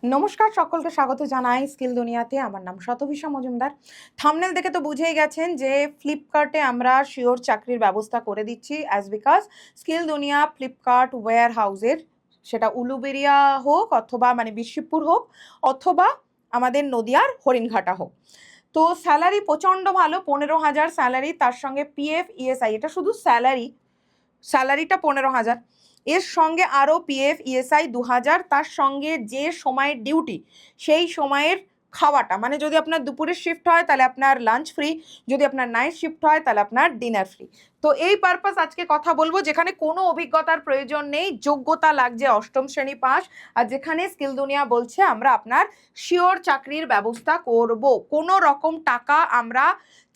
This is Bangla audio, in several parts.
নমস্কার, সকলকে স্বাগত জানাই স্কিল দুনিয়াতে। আমার নাম শতভিষা মজুমদার। থাম্বনেল দেখে তো বুঝেই গেছেন যে ফ্লিপকার্টে আমরা শিওর চাকরির ব্যবস্থা করে দিচ্ছি, অ্যাজ বিকজ স্কিল দুনিয়া ফ্লিপকার্ট ওয়্যার হাউসের, সেটা উলুবেড়িয়া হোক অথবা বিশিবপুর হোক অথবা আমাদের নদিয়ার হরিণঘাটা হোক। তো স্যালারি প্রচণ্ড ভালো, 15,000 স্যালারি, তার সঙ্গে পিএফ ইএসআই, এটা শুধু স্যালারিটা 15,000, এর সঙ্গে আরও পিএফ ইএসআই 2,000, তার সঙ্গে যে সময়ের ডিউটি সেই সময়ের খাওয়াটা, যদি আপনার দুপুরের শিফট হয় তাহলে আপনার লাঞ্চ ফ্রি, যদি আপনার নাইট শিফট হয় তাহলে আপনার ডিনার ফ্রি। তো এই পারপাস আজকে কথা বলবো যেখানে কোনো অভিজ্ঞতার প্রয়োজন নেই, যোগ্যতা লাগছে অষ্টম শ্রেণী পাস, আর যেখানে স্কিল দুনিয়া বলছে আমরা আপনার শিওর চাকরির ব্যবস্থা করব। কোনো রকম টাকা আমরা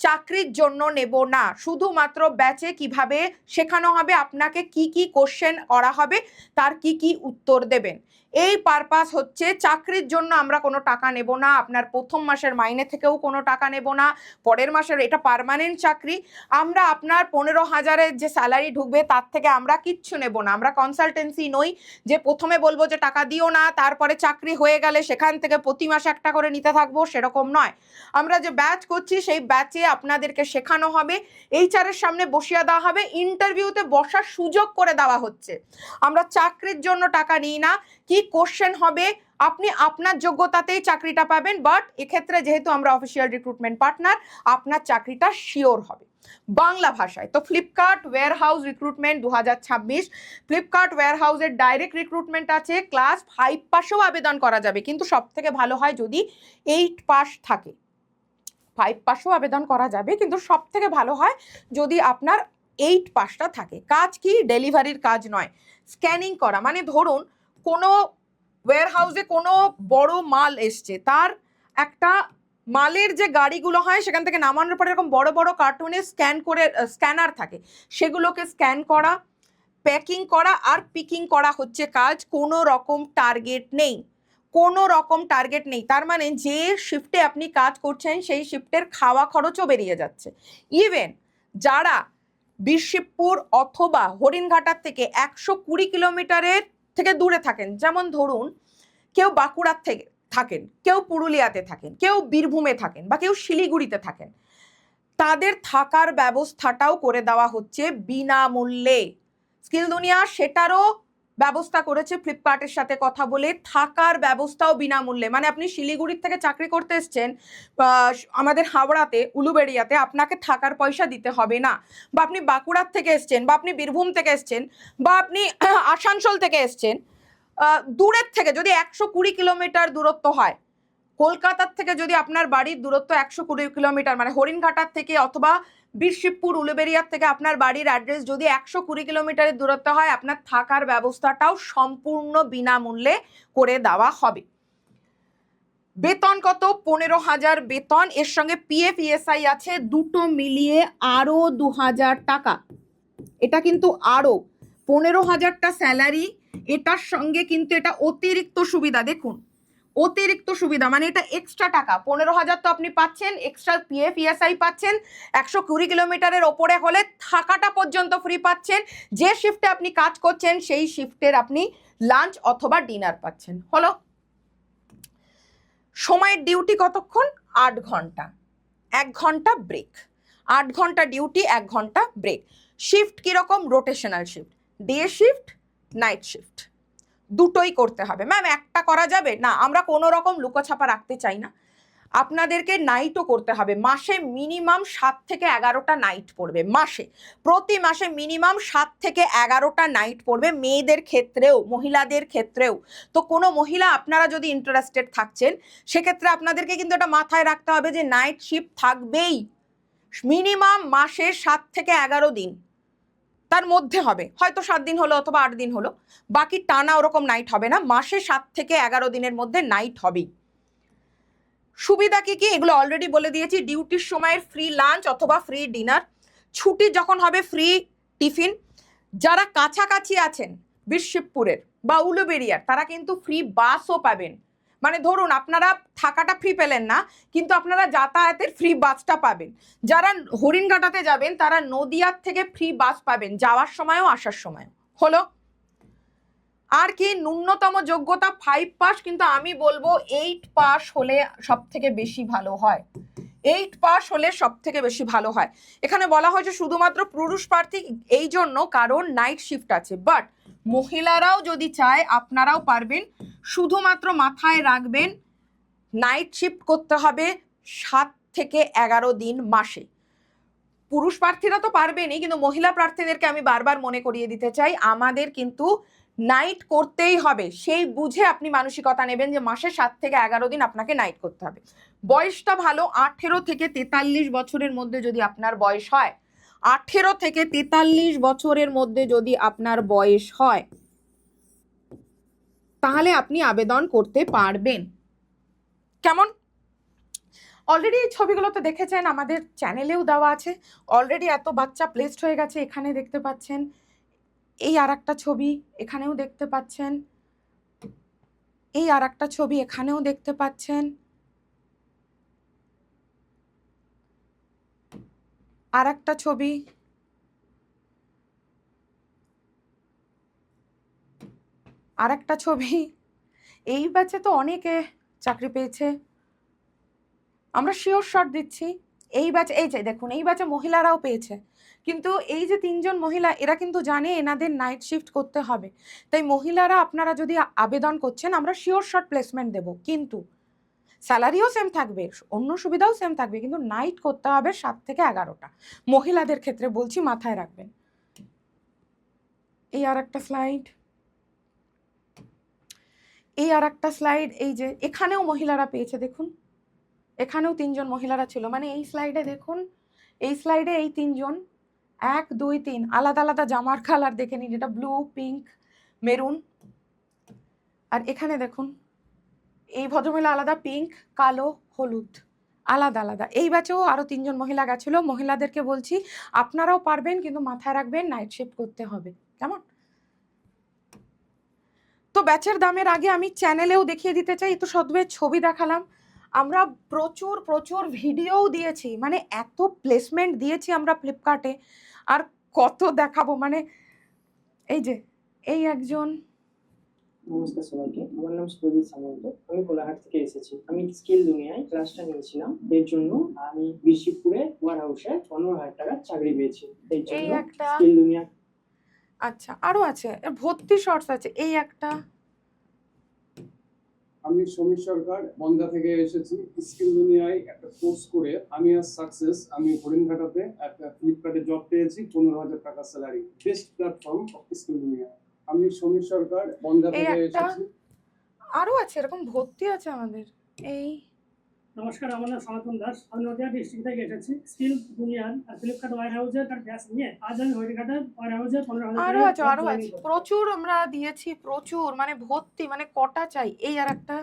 চাকরির জন্য নেব না, শুধুমাত্র ব্যাচে কিভাবে শেখানো হবে, আপনাকে কি কি কোশ্চেন করা হবে, তার কি কি উত্তর দেবেন, এই পারপাস হচ্ছে। চাকরির জন্য আমরা কোনো টাকা নেব না, আপনার প্রথম মাসের মাইনে থেকেও কোনো টাকা নেব না, পরের মাসের, এটা পার্মানেন্ট চাকরি। আমরা আপনার 15,000-এর যে স্যালারি ঢুকবে তার থেকে আমরা কিচ্ছু নেব না। আমরা কনসালটেন্সি নই যে প্রথমে বলবো যে টাকা দিও না, তারপরে চাকরি হয়ে গেলে সেখান থেকে প্রতি মাসে একটা করে নিতে থাকবো, সেরকম নয়। আমরা যে ব্যাচ করছি সেই ব্যাচে আপনাদেরকে শেখানো হবে, এইচআরের সামনে বসিয়ে দেওয়া হবে, ইন্টারভিউতে বসার সুযোগ করে দেওয়া হচ্ছে। আমরা চাকরির জন্য টাকা নিই না। কি কোশ্চেন হবে আপনি আপনার যোগ্যতাতেই চাকরিটা পাবেন, বাট এক্ষেত্রে যেহেতু আমরা অফিসিয়াল রিক্রুটমেন্ট পার্টনার, আপনার চাকরিটা শিওর হবে বাংলা ভাষায়। তো Flipkart warehouse recruitment 2026, Flipkart ওয়্যার হাউসের ডাইরেক্ট রিক্রুটমেন্ট আছে, ক্লাস 5 পাসেও আবেদন করা যাবে, কিন্তু সব থেকে ভালো হয় যদি 8 পাস থাকে। 5 পাসেও আবেদন করা যাবে, কিন্তু সব থেকে ভালো হয় যদি আপনার 8 পাসটা থাকে। কাজ কি? ডেলিভারির কাজ নয়, স্ক্যানিং করা। ধরুন কোনো ওয়্যার হাউসে কোনো বড় মাল এসছে, তার একটা মালের যে গাড়িগুলো হয় সেখান থেকে নামানোর পরে এরকম বড় বড় কার্টুনে স্ক্যানার থাকে, সেগুলোকে স্ক্যান করা, প্যাকিং করা আর পিকিং করা হচ্ছে কাজ। কোনো রকম টার্গেট নেই, কোনো রকম টার্গেট নেই। তার মানে যে শিফটে আপনি কাজ করছেন সেই শিফটের খাওয়া খরচও বেরিয়ে যাচ্ছে। ইভেন যারা বিশিবপুর অথবা হরিণঘাটার থেকে 120 কিলোমিটারের থেকে দূরে থাকেন, যেমন ধরুন কেউ বাঁকুড়ার থেকে থাকেন, কেউ পুরুলিয়াতে থাকেন, কেউ বীরভূমে থাকেন, বা কেউ শিলিগুড়িতে থাকেন, তাদের থাকার ব্যবস্থাটাও করে দেওয়া হচ্ছে বিনামূল্যে। স্কিল দুনিয়া সেটারও ব্যবস্থা করেছে, ফ্লিপকার্টের সাথে কথা বলে থাকার ব্যবস্থাও বিনামূল্যে। আপনি শিলিগুড়ির থেকে চাকরি করতে এসছেন আমাদের হাওড়াতে উলুবেড়িয়াতে, আপনাকে থাকার পয়সা দিতে হবে না। বা আপনি বাঁকুড়ার থেকে এসছেন, বা আপনি বীরভূম থেকে এসছেন, বা আপনি আসানসোল থেকে এসছেন, দূরের থেকে যদি 120 কিলোমিটার দূরত্ব হয়, কলকাতার থেকে যদি আপনার বাড়ির দূরত্ব 120 কিলোমিটার, হরিণঘাটার থেকে অথবা বিরশিবপুর উলুবেড়িয়ার থেকে আপনার বাড়ির অ্যাড্রেস যদি 120 কিলোমিটারের দূরত্ব হয়, আপনার থাকার ব্যবস্থাটাও সম্পূর্ণ বিনামূল্যে করে দেওয়া হবে। বেতন কত? 15,000 বেতন, এর সঙ্গে পিএফ ইএসআই আছে, দুটো মিলিয়ে আরো 2,000 টাকা। এটা কিন্তু আরো 15,000টা স্যালারি, এটার সঙ্গে কিন্তু এটা অতিরিক্ত সুবিধা। দেখুন, অতিরিক্ত সুবিধা এটা এক্সট্রা টাকা। 15,000 তো আপনি পাচ্ছেন, এক্সট্রা পিএফ ইএসআই পাচ্ছেন, 120 কিলোমিটারের ওপরে হলে থাকাটা পর্যন্ত ফ্রি পাচ্ছেন, যে শিফটে আপনি কাজ করছেন সেই শিফটের আপনি লাঞ্চ অথবা ডিনার পাচ্ছেন। হলো, সময়ের ডিউটি কতক্ষণ? 8 ঘন্টা, 1 ঘন্টা ব্রেক। 8 ঘন্টা ডিউটি, 1 ঘন্টা ব্রেক। শিফট কিরকম? Rotational shift, day shift, night shift, দুটোই করতে হবে। ম্যাম একটা করা যাবে না? আমরা কোনো রকম লুকোছাপা রাখতে চাই না, আপনাদেরকে নাইটও করতে হবে। মাসে মিনিমাম 7 থেকে 11টা নাইট পড়বে, মাসে প্রতি মাসে মিনিমাম 7 থেকে 11টা নাইট পড়বে, মেয়েদের ক্ষেত্রেও মহিলাদের ক্ষেত্রেও। তো কোনো মহিলা আপনারা যদি ইন্টারেস্টেড থাকছেন, সেক্ষেত্রে আপনাদেরকে কিন্তু এটা মাথায় রাখতে হবে যে নাইট শিফট থাকবেই, মিনিমাম মাসে 7 থেকে 11 দিন, তার মধ্যে হবে, হয়তো 7 দিন হলো অথবা 8 দিন হলো, বাকি টানা ওরকম নাইট হবে না, মাসে 7 থেকে 11 দিনের মধ্যে নাইট হবেই। সুবিধা কি কি এগুলো অলরেডি বলে দিয়েছি। ডিউটির সময়ের ফ্রি লাঞ্চ অথবা ফ্রি ডিনার, ছুটি যখন হবে ফ্রি টিফিন। যারা কাছাকাছি আছেন বিশিবপুরের বা উলুবেড়িয়ার, তারা কিন্তু ফ্রি বাসও পাবেন। ধরুন আপনারা থাকাটা ফ্রি পেলেন না, কিন্তু আপনারা যাতায়াতের ফ্রি বাসটা পাবেন। যারা হরিণঘাটাতে যাবেন তারা নদিয়ার থেকে ফ্রি বাস পাবেন, যাওয়ার সময়ও আসার সময়ও। হলো, আর কি ন্যূনতম যোগ্যতা 5 পাস, কিন্তু আমি বলবো 8 পাস হলে সব থেকে বেশি ভালো হয়। 8 পাস হলে সব থেকে বেশি ভালো হয়। এখানে বলা হয়েছে শুধুমাত্র পুরুষ প্রার্থী, এই জন্য কারণ নাইট শিফট আছে, বাট মহিলারাও যদি চায় আপনারাও পারবেন। শুধুমাত্র মাথায় রাখবেন নাইট শিফট করতে হবে 7 থেকে 11 দিন মাসে। পুরুষ প্রার্থীরা তো পারবেনই, কিন্তু মহিলা প্রার্থীদেরকে আমি বারবার মনে করিয়ে দিতে চাই আমাদের কিন্তু নাইট করতেই হবে। সেই বুঝে আপনি মানসিকতা নেবেন যে মাসে 7 থেকে 11 দিন আপনাকে নাইট করতে হবে। বয়সটা ভালো, 18 থেকে 43 বছরের মধ্যে যদি আপনার বয়স হয়, 18 থেকে 43 বছরের মধ্যে যদি আপনার বয়স হয়, তাহলে আপনি আবেদন করতে পারবেন। কেমন? অলরেডি এই ছবিগুলো তো দেখেছেন, আমাদের চ্যানেলেও দেওয়া আছে। অলরেডি এত বাচ্চা প্লেসড হয়ে গেছে, এখানে দেখতে পাচ্ছেন। এই আর একটা ছবি এখানেও দেখতে পাচ্ছেন, এই আর একটা ছবি এখানেও দেখতে পাচ্ছেন, আর একটা ছবি, আর একটা ছবি। এই ব্যাচে তো অনেকে চাকরি পেয়েছে, আমরা শিওর শট দিচ্ছি। এই ব্যাচে, এই যে দেখুন, এই ব্যাচে মহিলারাও পেয়েছে, কিন্তু এই যে 3 জন মহিলা, এরা কিন্তু জানে এনাদের নাইট শিফট করতে হবে। তাই মহিলারা আপনারা যদি আবেদন করছেন, আমরা শিওর শট প্লেসমেন্ট দেব, কিন্তু স্যালারিও সেম থাকবে, অন্য সুবিধাও সেম থাকবে, কিন্তু নাইট করতে হবে 7 থেকে 11টা। মহিলাদের ক্ষেত্রে বলছি, মাথায় রাখবেন। এই আর একটা স্লাইড, এই আর একটা স্লাইড। এই যে এখানেও মহিলারা পেয়েছে, দেখুন এখানেও 3 জন মহিলারা ছিল, মানে এই স্লাইডে দেখুন, এই স্লাইডে এই 3 জন, 1 2 3 আলাদা আলাদা জামার কালার দেখে নিন, এটা ব্লু, পিঙ্ক, মেরুন। আর এখানে দেখুন এই ভদ্রমহিলা আলাদা, পিঙ্ক, কালো, হলুদ, আলাদা আলাদা। এই ব্যাচেও আরো 3 জন মহিলা গেছিল। মহিলাদেরকে বলছি আপনারাও পারবেন, কিন্তু মাথায় রাখবেন নাইট শিফট করতে হবে। কেমন? তো ব্যাচের দামের আগে আমি চ্যানেলেও দেখিয়ে দিতে চাই, তো সদ্যের ছবি দেখালাম। আমরা প্রচুর প্রচুর ভিডিওও দিয়েছি, মানে এত প্লেসমেন্ট দিয়েছি আমরা ফ্লিপকার্টে, আর কত দেখাবো। মানে এই যে এই একজন, নমস্কার সবাইকে, আমার নাম সুজিত সামন্ত। আমি কোলাঘাট থেকে এসেছি। আমি স্কিল দুনিয়ায় ক্লাসটা নিয়েছিলাম। এর জন্য আমি বিশিপুরে ওয়ার হাউসে 15,000 টাকার চাকরি পেয়েছি। এই এই জন্য একটা, স্কিল দুনিয়া। আচ্ছা আরো আছে, ভর্তি শর্টস আছে। এই একটা, আমি সমীর সরকার বনগা থেকে এসেছি। স্কিল দুনিয়ায় একটা কোর্স করে আমি আজ সাকসেস। আমি হরিণঘাটাতে একটা ফ্লিপকার্টে জব পেয়েছি, 15,000 টাকা salary. Best platform of skill দুনিয়া। আমি সমীর সরকার বনগা এই থেকে একটা, এসেছি। আরো আছে, এরকম ভর্তি আছে আমাদের। এই নমস্কার, আমার নাম সনাতন দাস। আমি নদিয়া ডিস্ট্রিক্ট থেকে এসেছি। স্কিল দুনিয়ার আর ফ্লিপকার্ট ওয়ার হাউসের তার ব্যাচ নিয়ে আজ আমি হরিঘাটার ওয়ার হাউসে 15,000 আরো আছে, টাকা আরো আছে, প্রচুর আমরা দিয়েছি, প্রচুর, মানে ভর্তি, মানে কটা চাই। এই আর একটা,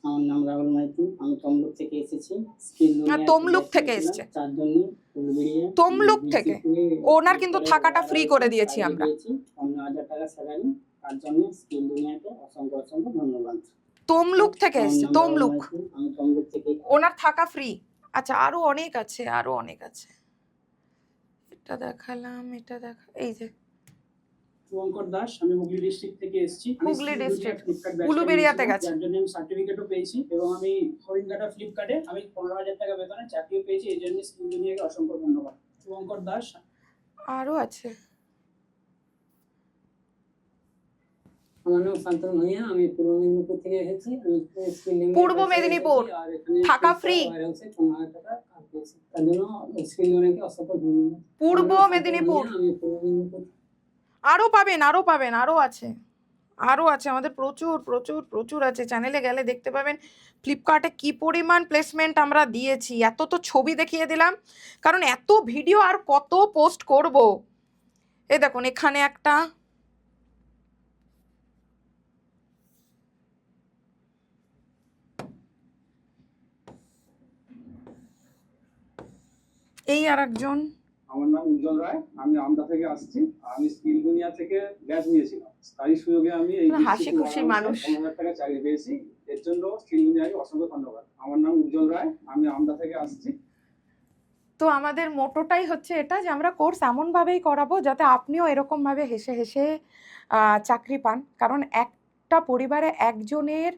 আমার নাম রাহুল মাইতি। আমি তমলুক থেকে এসেছি। স্কিল দুনিয়া তমলুক থেকে এসছে, চারজনই ফুলবেড়িয়া তমলুক থেকে। ওনার কিন্তু থাকাটা ফ্রি করে দিয়েছি আমরা। 15,000 টাকা স্যালারি। তার জন্য স্কিল দুনিয়াকে অসংখ্য অসংখ্য ধন্যবাদ। তমলুক থেকে এসছে, তমলুক। আমি তমলুক থেকে। ওনার থাকা ফ্রি। আচ্ছা আরো অনেক আছে, আরো অনেক আছে। এটা দেখালাম, এটা দেখা, এই যে শুভঙ্কর দাস। আমি হুগলি ডিস্ট্রিক্ট থেকে এসেছি। হুগলি ডিস্ট্রিক্ট, উলুবেড়িয়াতে গেছে। যার জন্য আমি সার্টিফিকেটও পেয়েছি এবং আমি হরিণঘাটা ফ্লিপকার্টে আমি 15,000 টাকা বেতনে চাকরিও পেয়েছি। এই জন্য স্কিল দুনিয়াকে অসংখ্য ধন্যবাদ। শুভঙ্কর দাস। আরো আছে। আমার নাম শান্তনু ভূঁইয়া। আমি পূর্ব মেদিনীপুর থেকে এসেছি। পূর্ব মেদিনীপুর, থাকা free। তার জন্য স্কিল দুনিয়াকে অসংখ্য ধন্যবাদ। পূর্ব মেদিনীপুর। আমি পূর্ব মেদিনীপুর। আরো পাবেন, আরো পাবেন, আরো আছে, আরো আছে। আমাদের প্রচুর প্রচুর প্রচুর আছে। চ্যানেলে গেলে দেখতে পাবেন ফ্লিপকার্টে কি পরিমাণ প্লেসমেন্ট আমরা দিয়েছি। এত তো ছবি দেখিয়ে দিলাম, কারণ এত ভিডিও আর কত পোস্ট করব। এই দেখুন এখানে একটা, এই আর একজন। আমার নাম উজ্জ্বল রায়। আমি আমদা থেকে আসছি। আমি স্কিল দুনিয়া থেকে ব্যাচ নিয়েছিলাম। তারই সুযোগে আমি এই হাসি খুশি মানুষ। 15,000 টাকা চাকরি পেয়েছি। এর জন্য স্কিল দুনিয়াকে অসংখ্য ধন্যবাদ। আমার নাম উজ্জ্বল রায়। আমি আমদা থেকে আসছি। তো আমাদের মোটোটাই হচ্ছে এটা, যে আমরা কোর্স এমনভাবেই করাবো যাতে আপনিও এরকমভাবে হেসে হেসে চাকরি পান, কারণ একটা পরিবারে একজনের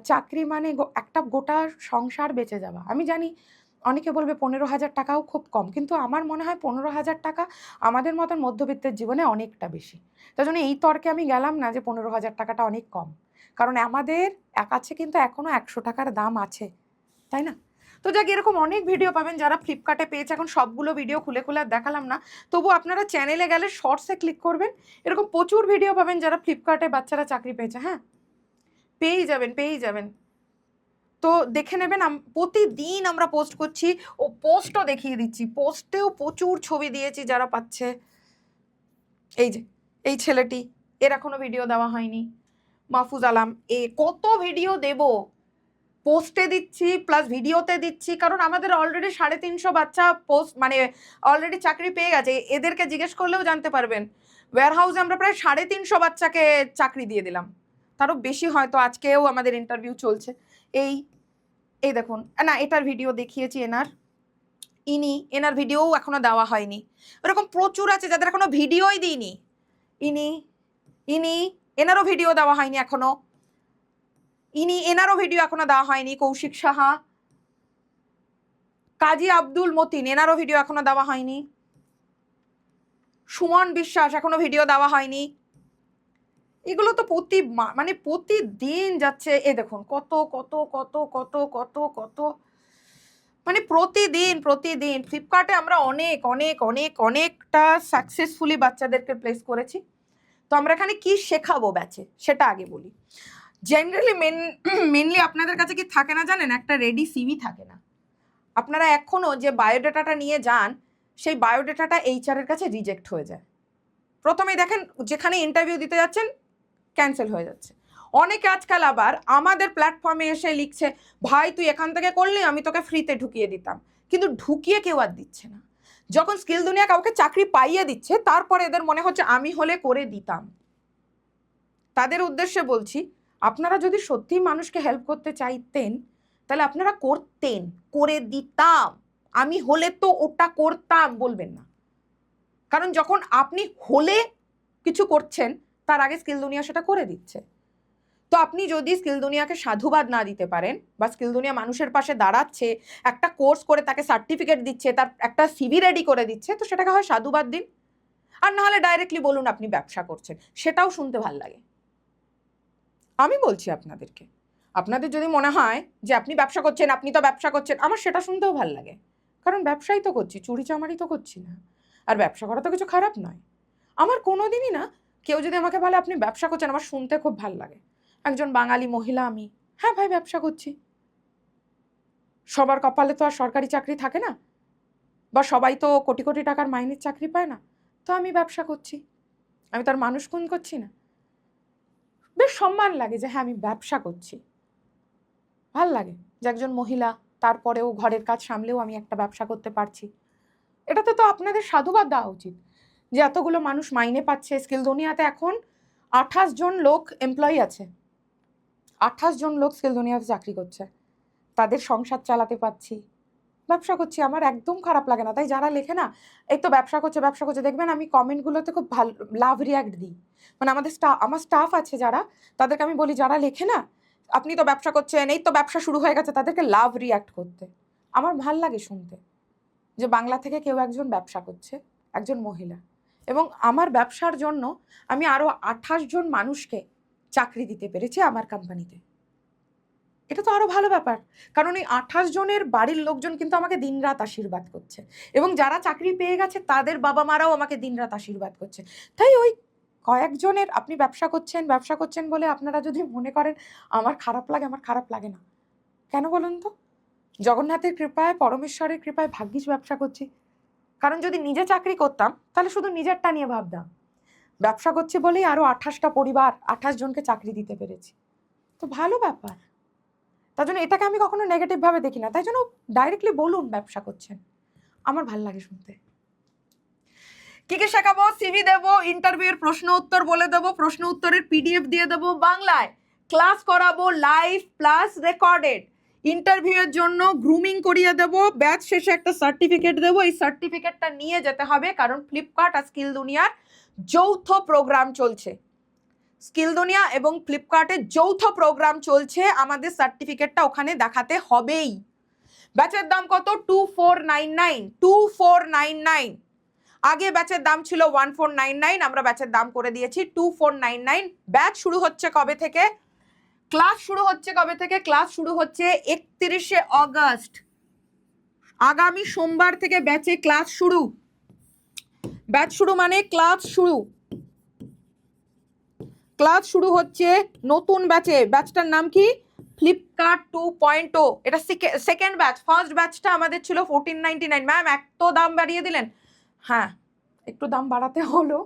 চাকরি মানে একটা গোটা সংসার বেঁচে যাওয়া। আমি জানি অনেকে বলবে 15,000 টাকাও খুব কম, কিন্তু আমার মনে হয় 15,000 টাকা আমাদের মতন মধ্যবিত্তের জীবনে অনেকটা বেশি। তার জন্য এই তর্কে আমি গেলাম না যে 15,000 টাকাটা অনেক কম, কারণ আমাদের কাছে কিন্তু এখনো 100 টাকার দাম আছে, তাই না? তো যাক, এরকম অনেক ভিডিও পাবেন যারা ফ্লিপকার্টে পেয়েছে। এখন সবগুলো ভিডিও খুলে খুলে আর দেখালাম না, তবু আপনারা চ্যানেলে গেলে শর্টসে ক্লিক করবেন, এরকম প্রচুর ভিডিও পাবেন যারা ফ্লিপকার্টে বাচ্চারা চাকরি পেয়েছে। হ্যাঁ, পেয়েই যাবেন। তো দেখে নেবেন, প্রতিদিন আমরা পোস্ট করছি, ও পোস্টও দেখিয়ে দিচ্ছি, পোস্টেও প্রচুর ছবি দিয়েছি যারা পাচ্ছে। এই যে এই ছেলেটি, এর এখনো ভিডিও দেওয়া হয়নি, মাহফুজ আলম। কত ভিডিও দেব, পোস্টে দিচ্ছি প্লাস ভিডিওতে দিচ্ছি, কারণ আমাদের অলরেডি 350 বাচ্চা মানে অলরেডি চাকরি পেয়ে গেছে। এদেরকে জিজ্ঞেস করলেও জানতে পারবেন, ওয়্যারহাউসে আমরা প্রায় 350 বাচ্চাকে চাকরি দিয়ে দিলাম, তারও বেশি হয়তো। আজকেও আমাদের ইন্টারভিউ চলছে। এই দেখুন না, এটার ভিডিও দেখিয়েছি, এনার ভিডিওও এখনো দেওয়া হয়নি। এরকম প্রচুর আছে যাদের এখনো ভিডিওই দিইনি। এনারও ভিডিও দেওয়া হয়নি এখনো। এনারও ভিডিও এখনো দেওয়া হয়নি। কৌশিক সাহা, কাজী আব্দুল মতিন, এনারও ভিডিও এখনো দেওয়া হয়নি। সুমন বিশ্বাস, এখনো ভিডিও দেওয়া হয়নি। এগুলো তো প্রতিদিন যাচ্ছে। দেখুন কত কত কত কত কত কত, মানে প্রতিদিন ফ্লিপকার্টে আমরা অনেকটা সাকসেসফুলি বাচ্চাদেরকে প্লেস করেছি। তো আমরা এখানে কি শেখাবো ব্যাচে, সেটা আগে বলি। জেনারেলি মেনলি আপনাদের কাছে কি থাকে না জানেন, একটা রেডি সিভি থাকে না। আপনারা এখনো যে বায়োডাটাটা নিয়ে যান, সেই বায়োডাটাটা HR এর কাছে রিজেক্ট হয়ে যায়। প্রথমেই দেখেন, যেখানে ইন্টারভিউ দিতে যাচ্ছেন ক্যান্সেল হয়ে যাচ্ছে। অনেকে আজকাল আবার আমাদের প্ল্যাটফর্মে এসে লিখছে, ভাই তুই এখান থেকে করলি, আমি তোকে ফ্রিতে ঢুকিয়ে দিতাম। কিন্তু ঢুকিয়ে কেউ আর দিচ্ছে না। যখন স্কিল দুনিয়া কাউকে চাকরি পাইয়ে দিচ্ছে, তারপরে এদের মনে হচ্ছে আমি হলে করে দিতাম। তাদের উদ্দেশ্যে বলছি, আপনারা যদি সত্যি মানুষকে হেল্প করতে চাইতেন, তাহলে আপনারা করতেন, করে দিতাম। আমি হলে তো ওটা করতাম বলবেন না, কারণ যখন আপনি হলে কিছু করছেন, তার আগে স্কিল দুনিয়া সেটা করে দিচ্ছে। তো আপনি যদি স্কিল দুনিয়াকে সাধুবাদ না দিতে পারেন, বা স্কিল দুনিয়া মানুষের পাশে দাঁড়াচ্ছে, একটা কোর্স করে তাকে সার্টিফিকেট দিচ্ছে, তার একটা CV রেডি করে দিচ্ছে, তো সেটাকে হয় সাধুবাদ দিন। আর না হলে ডাইরেক্টলি বলুন আপনি ব্যবসা করছেন, সেটাও শুনতে ভাল লাগে। আমি বলছি আপনাদেরকে, আপনাদের যদি মনে হয় যে আপনি ব্যবসা করছেন, আপনি তো ব্যবসা করছেন, আমার সেটা শুনতেও ভাল লাগে, কারণ ব্যবসাই তো করছি, চুরি চামারি তো করছি না। আর ব্যবসা করা তো কিছু খারাপ নয়। আমার কোনোদিনই না, কেউ যদি আমাকে বলে আপনি ব্যবসা করছেন, আমার শুনতে খুব ভাল লাগে। একজন বাঙালি মহিলা আমি, হ্যাঁ ভাই ব্যবসা করছি। সবার কপালে তো আর সরকারি চাকরি থাকে না, বা সবাই তো কোটি কোটি টাকার মাইনের চাকরি পায় না। তো আমি ব্যবসা করছি, আমি তার মানুষ খুন করছি না। বেশ সম্মান লাগে যে হ্যাঁ আমি ব্যবসা করছি। ভাল লাগে যে একজন মহিলা, তারপরেও ঘরের কাজ সামলেও আমি একটা ব্যবসা করতে পারছি। এটাতে তো আপনাদের সাধুবাদ দেওয়া উচিত যে এতগুলো মানুষ মাইনে পাচ্ছে। স্কিল দুনিয়াতে এখন 28 জন লোক এমপ্লয়ি আছে, 28 জন লোক স্কিল দুনিয়াতে চাকরি করছে, তাদের সংসার চালাতে পারছি, ব্যবসা করছি। আমার একদম খারাপ লাগে না। তাই যারা লেখে না এই তো ব্যবসা করছে, দেখবেন আমি কমেন্টগুলোতে খুব ভালো লাভ রিয়াক্ট দিই। মানে আমার স্টাফ আছে যারা, তাদেরকে আমি বলি যারা লেখে না আপনি তো ব্যবসা করছেন, এই তো ব্যবসা শুরু হয়ে গেছে, তাদেরকে লাভ রিয়াক্ট করতে। আমার ভাল লাগে শুনতে যে বাংলা থেকে কেউ একজন ব্যবসা করছে, একজন মহিলা, এবং আমার ব্যবসার জন্য আমি আরও 28 জন মানুষকে চাকরি দিতে পেরেছি আমার কোম্পানিতে। এটা তো আরো ভালো ব্যাপার, কারণ এই 28 জনের বাড়ির লোকজন কিন্তু আমাকে দিনরাত আশীর্বাদ করছে, এবং যারা চাকরি পেয়ে গেছে তাদের বাবা মারাও আমাকে দিনরাত আশীর্বাদ করছে। তাই ওই কয়েকজনের আপনি ব্যবসা করছেন বলে আপনারা যদি মনে করেন আমার খারাপ লাগে, আমার খারাপ লাগে না। কেন বলুন তো? জগন্নাথের কৃপায়, পরমেশ্বরের কৃপায় ভাগ্যিস ব্যবসা করছি। কারণ যদি নিজে চাকরি করতাম তাহলে শুধু নিজেরটা নিয়ে ভাবতাম। ব্যবসা করছি বলেই আরো 28টা পরিবার, 28 জনকে চাকরি দিতে পেরেছি। তো ভালো ব্যাপার। তার জন্য এটাকে আমি কখনো নেগেটিভ ভাবে দেখি না। তাই জন্য ডাইরেক্টলি বলুন ব্যবসা করছেন, আমার ভাল লাগে শুনতে। কি কি শেখাবো? CV দেবো, ইন্টারভিউয়ের প্রশ্ন উত্তর বলে দেবো, প্রশ্ন উত্তরের PDF দিয়ে দেবো, বাংলায় ক্লাস করাবো লাইভ প্লাস রেকর্ডেড, ইন্টারভিউয়ের জন্য গ্রুমিং করিয়ে দেবো, ব্যাচ শেষে একটা সার্টিফিকেট দেবো। এই সার্টিফিকেটটা নিয়ে যেতে হবে, কারণ ফ্লিপকার্ট আর স্কিল দুনিয়ার যৌথ প্রোগ্রাম চলছে, স্কিল দুনিয়া এবং ফ্লিপকার্টের যৌথ প্রোগ্রাম চলছে, আমাদের সার্টিফিকেটটা ওখানে দেখাতে হবেই। ব্যাচের দাম কত? 2499, 2499। আগে ব্যাচের দাম ছিল 1499, আমরা ব্যাচের দাম করে দিয়েছি 2499। ব্যাচ শুরু হচ্ছে কবে থেকে? ক্লাস শুরু হচ্ছে কবে থেকে? ক্লাস শুরু হচ্ছে 31শে অগস্ট, আগামী সোমবার থেকে ব্যাচে ক্লাস শুরু। ব্যাচ শুরু মানে ক্লাস শুরু, ক্লাস শুরু হচ্ছে নতুন ব্যাচে। ব্যাচটার নাম কি? ফ্লিপকার্ট 2.0। এটা সেকেন্ড ব্যাচ। ফার্স্ট ব্যাচটা আমাদের ছিল 1499। ম্যাম এত দাম বাড়িয়ে দিলেন? হ্যাঁ, একটু দাম বাড়াতে হলো,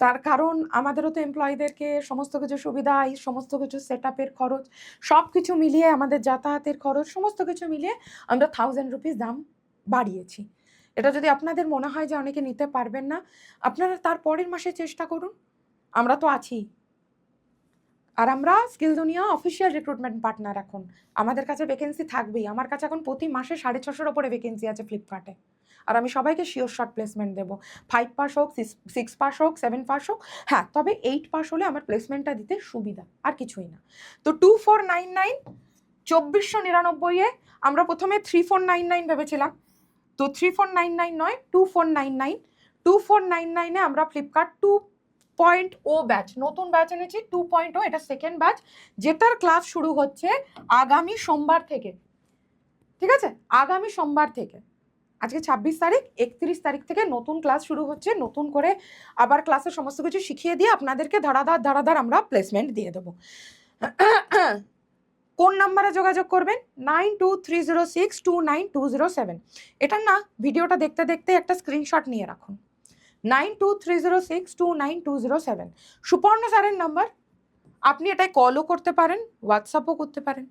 তার কারণ আমাদেরও তো এমপ্লয়ীদেরকে সমস্ত কিছু সুবিধা, এই সমস্ত কিছু সেট আপের খরচ, সব কিছু মিলিয়ে আমাদের যাতায়াতের খরচ, সমস্ত কিছু মিলিয়ে আমরা 1000 রুপিস দাম বাড়িয়েছি। এটা যদি আপনাদের মনে হয় যে অনেকে নিতে পারবেন না, আপনারা তার পরের মাসে চেষ্টা করুন, আমরা তো আছি। আর আমরা স্কিল দুনিয়া অফিসিয়াল রিক্রুটমেন্ট পার্টনার। এখন আমাদের কাছে ভ্যাকেন্সি থাকবেই। আমার কাছে এখন প্রতি মাসে 650-এর ওপরে ভ্যাকেন্সি আছে ফ্লিপকার্টে। আর আমি সবাইকে শিওর শর্ট প্লেসমেন্ট দেবো। 5 পাস হোক, 6 পাস হোক, 7 পাস হোক, হ্যাঁ, তবে 8 পাস হলে আমার প্লেসমেন্টটা দিতে সুবিধা, আর কিছুই না। তো 2499, 2499-এ আমরা প্রথমে 3499 ভেবেছিলাম, তো 3499 নয়, 2499। 2499-এ আমরা ফ্লিপকার্ট 2.0 ব্যাচ, নতুন ব্যাচ এনেছি 2.0। এটা সেকেন্ড ব্যাচ, যেটার ক্লাস শুরু হচ্ছে আগামী সোমবার থেকে। ঠিক আছে, আগামী সোমবার থেকে। আজকে 26 তারিখ, 31 তারিখ থেকে নতুন ক্লাস শুরু হচ্ছে। নতুন করে আবার ক্লাসের সমস্ত কিছু শিখিয়ে দিয়ে আপনাদেরকে ধারাদার আমরা প্লেসমেন্ট দিয়ে দেবো। কোন নাম্বারে যোগাযোগ করবেন? 9230629207। এটার না ভিডিওটা দেখতে দেখতে একটা স্ক্রিনশট নিয়ে রাখুন। 9230629207 সুপর্ণ স্যারের নাম্বার। আপনি এটাই কলও করতে পারেন, হোয়াটসঅ্যাপও করতে পারেন।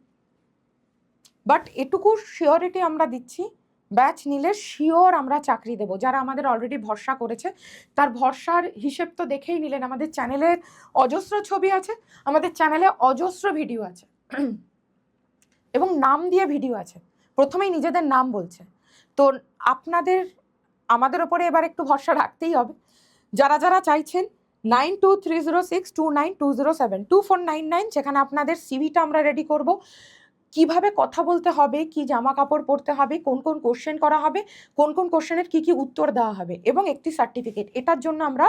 বাট এটুকু শিওরিটি আমরা দিচ্ছি, ব্যাচ নিলে শিওর আমরা চাকরি দেবো। যারা আমাদের অলরেডি ভরসা করেছে, তার ভরসার হিসেব তো দেখেই নিলেন। আমাদের চ্যানেলের অজস্র ছবি আছে, আমাদের চ্যানেলে অজস্র ভিডিও আছে, এবং নাম দিয়ে ভিডিও আছে, প্রথমেই নিজেদের নাম বলছে। তো আপনাদের আমাদের ওপরে এবার একটু ভরসা রাখতেই হবে। যারা যারা চাইছেন 9230629207, 2499, যেখানে আপনাদের সিভিটা আমরা রেডি করব, কিভাবে কথা বলতে হবে, কি জামা কাপড় পরতে হবে, কোন কোন কোশ্চেন করা হবে, কোন কোন কোশ্চেনের কি কি উত্তর দেওয়া হবে, এবং একটি সার্টিফিকেট। এটার জন্য আমরা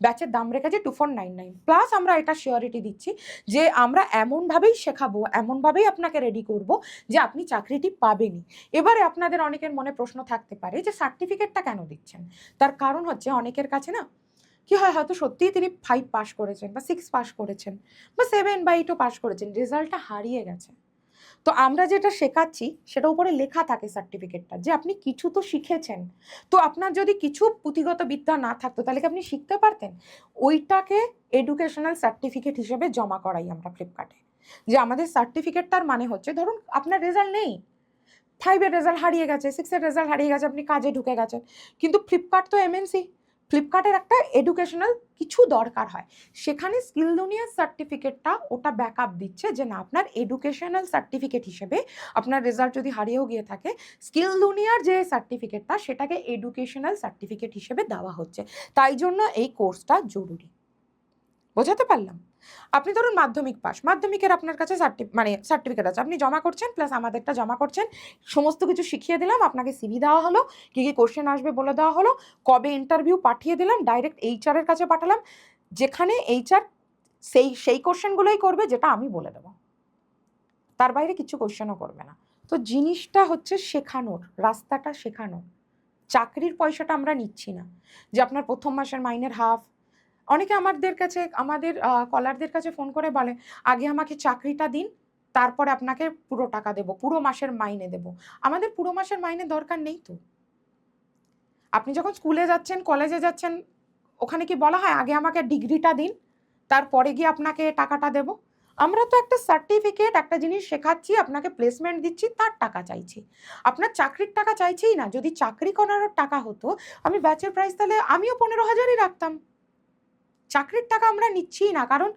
ব্যাচের দাম রেখেছি 2499। প্লাস আমরা এটা শিওরিটি দিচ্ছি যে আমরা এমনভাবেই শেখাবো, এমনভাবেই আপনাকে রেডি করব যে আপনি চাকরিটি পাবেনই। এবারে আপনাদের অনেকের মনে প্রশ্ন থাকতে পারে যে সার্টিফিকেটটা কেন দিচ্ছেন? তার কারণ হচ্ছে অনেকের কাছে না কি হয়, হয়তো সত্যিই তিনি 5 পাস করেছেন, বা 6 পাস করেছেন, বা 7 বা 8ও পাস করেছেন, রেজাল্টটা হারিয়ে গেছে। তো আমরা যেটা শেখাচ্ছি সেটা উপরে লেখা থাকে সার্টিফিকেটটা, যে আপনি কিছু তো শিখেছেন। তো আপনার যদি কিছু পুঁথিগত বিদ্যা না থাকতো তাহলে কি আপনি শিখতে পারতেন? ওইটাকে এডুকেশনাল সার্টিফিকেট হিসেবে জমা করাই আমরা ফ্লিপকার্টে। যে আমাদের সার্টিফিকেটটার মানে হচ্ছে, ধরুন আপনার রেজাল্ট নেই, 5-এর রেজাল্ট হারিয়ে গেছে, 6-এর রেজাল্ট হারিয়ে গেছে, আপনি কাজে ঢুকে গেছেন, কিন্তু ফ্লিপকার্ট তো এমএনসি, ফ্লিপকার্টের একটা এডুকেশনাল কিছু দরকার হয়, সেখানে স্কিল দুনিয়ার সার্টিফিকেটটা ওটা ব্যাকআপ দিচ্ছে যে না, আপনার এডুকেশনাল সার্টিফিকেট হিসেবে আপনার রেজাল্ট যদি হারিয়েও গিয়ে থাকে, স্কিল দুনিয়ার যে সার্টিফিকেটটা সেটাকে এডুকেশনাল সার্টিফিকেট হিসেবে দেওয়া হচ্ছে। তাই জন্য এই কোর্সটা জরুরি। বোঝাতে পারলাম? আপনি ধরুন মাধ্যমিক পাস, মাধ্যমিকের আপনার কাছে সার্টিফিকেট আছে, আপনি জমা করছেন, প্লাস আমাদেরটা জমা করছেন, সমস্ত কিছু শিখিয়ে দিলাম, আপনাকে সিভি দেওয়া হলো, কী কী কোশ্চেন আসবে বলে দেওয়া হলো, কবে ইন্টারভিউ পাঠিয়ে দিলাম, ডাইরেক্ট এইচআরের কাছে পাঠালাম, যেখানে এইচআর সেই কোশ্চেনগুলোই করবে যেটা আমি বলে দেবো, তার বাইরে কিছু কোশ্চেনও করবে না। তো জিনিসটা হচ্ছে শেখানোর, রাস্তাটা শেখানোর। চাকরির পয়সাটা আমরা নিচ্ছি না, যে আপনার প্রথম মাসের মাইনের হাফ। অনেকে আমাদের কলারদের কাছে ফোন করে বলে, আগে আমাকে চাকরিটা দিন, তারপরে আপনাকে পুরো টাকা দেবো, পুরো মাসের মাইনে দেবো। আমাদের পুরো মাসের মাইনে দরকার নেই তো। আপনি যখন স্কুলে যাচ্ছেন, কলেজে যাচ্ছেন, ওখানে কি বলা হয় আগে আমাকে ডিগ্রিটা দিন, তারপরে গিয়ে আপনাকে টাকাটা দেবো? আমরা তো একটা সার্টিফিকেট, একটা জিনিস শেখাচ্ছি, আপনাকে প্লেসমেন্ট দিচ্ছি, তার টাকা চাইছি, আপনার চাকরির টাকা চাইছিই না। যদি চাকরি করানোর টাকা হতো, আমি ব্যাচের প্রাইস তাহলে আমিও 15,000-ই রাখতাম। চাকরির টাকা আমরা নিচ্ছিই না, কারণ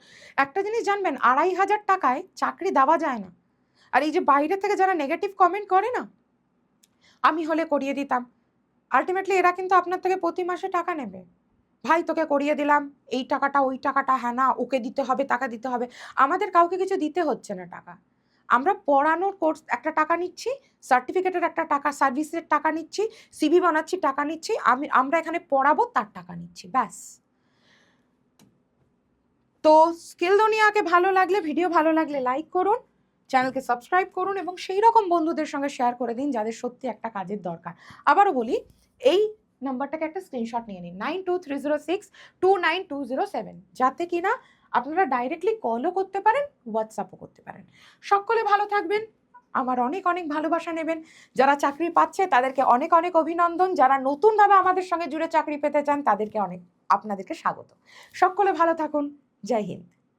একটা জিনিস জানবেন, 2,500 টাকায় চাকরি দেওয়া যায় না। আর এই যে বাইরে থেকে যারা নেগেটিভ কমেন্ট করে না, আমি হলে করিয়ে দিতাম, আলটিমেটলি এরা কিন্তু আপনার থেকে প্রতি মাসে টাকা নেবে। ভাই তোকে করিয়ে দিলাম, এই টাকাটা ওই টাকাটা, হ্যাঁ না ওকে দিতে হবে, টাকা দিতে হবে। আমাদের কাউকে কিছু দিতে হচ্ছে না টাকা। আমরা পড়ানোর কোর্স একটা টাকা নিচ্ছি, সার্টিফিকেটের একটা টাকা, সার্ভিসের টাকা নিচ্ছি, সিভি বানাচ্ছি টাকা নিচ্ছি, আমরা এখানে পড়াবো তার টাকা নিচ্ছি, ব্যাস। তো স্কিল দুনিয়াকে ভালো লাগলে, ভিডিও ভালো লাগলে লাইক করুন, চ্যানেলকে সাবস্ক্রাইব করুন এবং সেই রকম বন্ধুদের সঙ্গে শেয়ার করে দিন যাদের সত্যি একটা কাজের দরকার। আবারও বলি, এই নাম্বারটাকে একটা স্ক্রিনশট নিয়ে নিন, 9230629207, যাতে কিনা আপনারা ডাইরেক্টলি কলও করতে পারেন, হোয়াটসঅ্যাপও করতে পারেন। সকলে ভালো থাকবেন, আমার অনেক অনেক ভালোবাসা নেবেন। যারা চাকরি পাচ্ছে তাদেরকে অনেক অনেক অভিনন্দন, যারা নতুনভাবে আমাদের সঙ্গে জুড়ে চাকরি পেতে চান তাদেরকে আপনাদেরকে স্বাগত। সকলে ভালো থাকুন, জয় হিন্দ।